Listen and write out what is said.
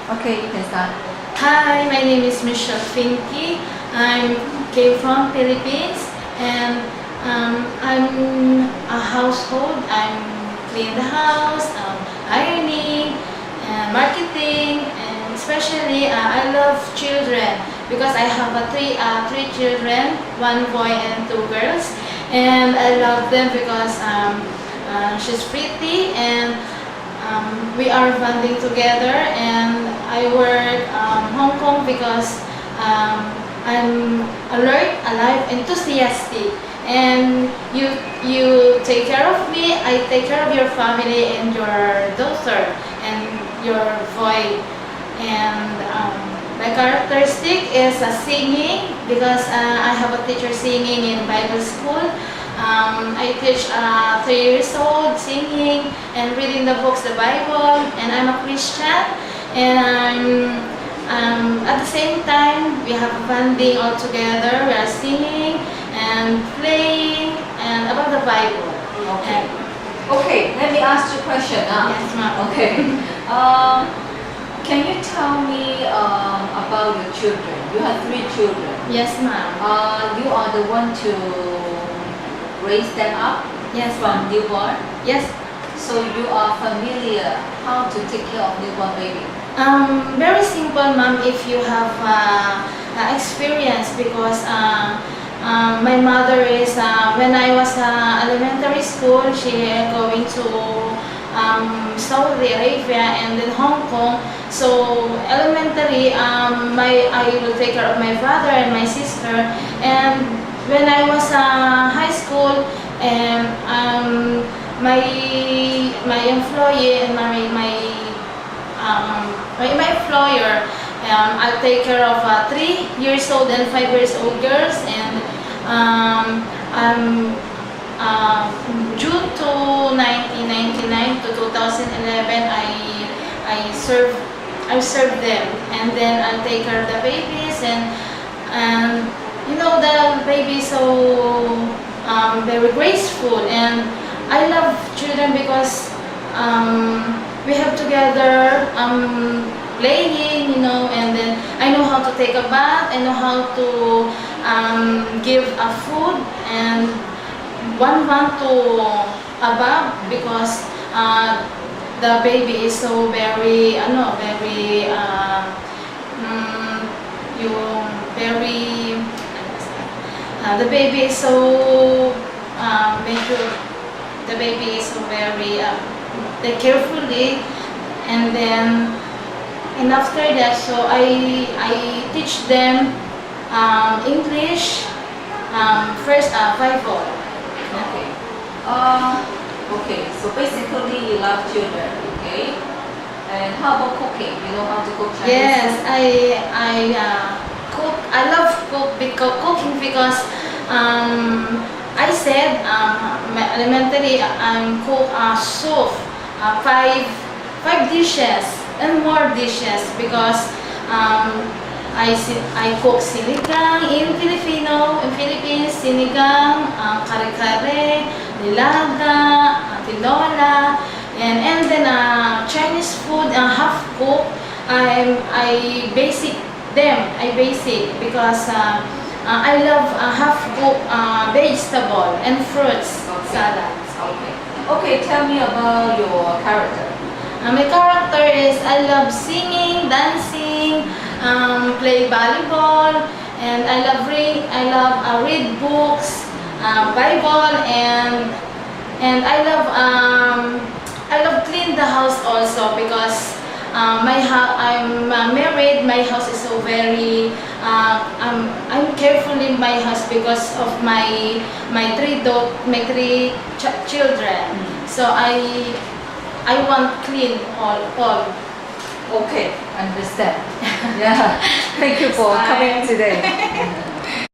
Okay, you can start. Hi, my name is Michelle Finke. I came from Philippines and I'm a household. I'm clean the house, ironing, marketing, and especially I love children because I have three children, one boy and two girls, and I love them because she's pretty and we are bonding together, and I work Hong Kong because I'm alert, alive, enthusiastic, and you take care of me. I take care of your family and your daughter and your boy. And my characteristic is singing because I have a teacher singing in Bible school. I teach 3 years old singing and reading the books, the Bible, and I'm a Christian. And at the same time, we have a bonding all together. We are singing and playing and about the Bible. Okay. Okay, let me ask you a question now. Yes, ma'am. Okay. Can you tell me about your children? You have 3 children. Yes, ma'am. You are the one to raise them up Yes, from ma'am. newborn. Yes. So you are familiar how to take care of newborn baby. Very simple, ma'am, if you have experience because my mother is, when I was elementary school, she going to Saudi Arabia and then Hong Kong. So elementary, I will take care of my brother and my sister. And when I was high school, and my employee and my employer, I take care of 3 years old and 5 years old girls, and June to 1999 to 2011, I serve them, and then I take care of the babies, and you know the baby so very graceful, and I love children because we have together playing, you know, and then I know how to take a bath, I know how to give a food, and one month to above because the baby is so very, the baby is so mature. The baby is so very they carefully, and then and after that, so I teach them English, first Bible. Okay. Okay. So basically, you love children. Okay. And how about cooking? You know how to cook Chinese Yes, food? I cook. I love cooking because I said my elementary cook soup, five dishes and more dishes because I cook sinigang in Philippines, sinigang, kare-kare, nilaga, tinola, and then Chinese food, half cook. I basic them. I basic because I love half cook vegetable and fruits salads. Okay. Okay. Tell me about your character. My character is I love singing, dancing, play volleyball, and I love read books, Bible, and I love clean the house also because I'm married. My house is so very I'm careful in my house because of my three children. So I want clean all. Okay, understand. Yeah. Thank you for coming today.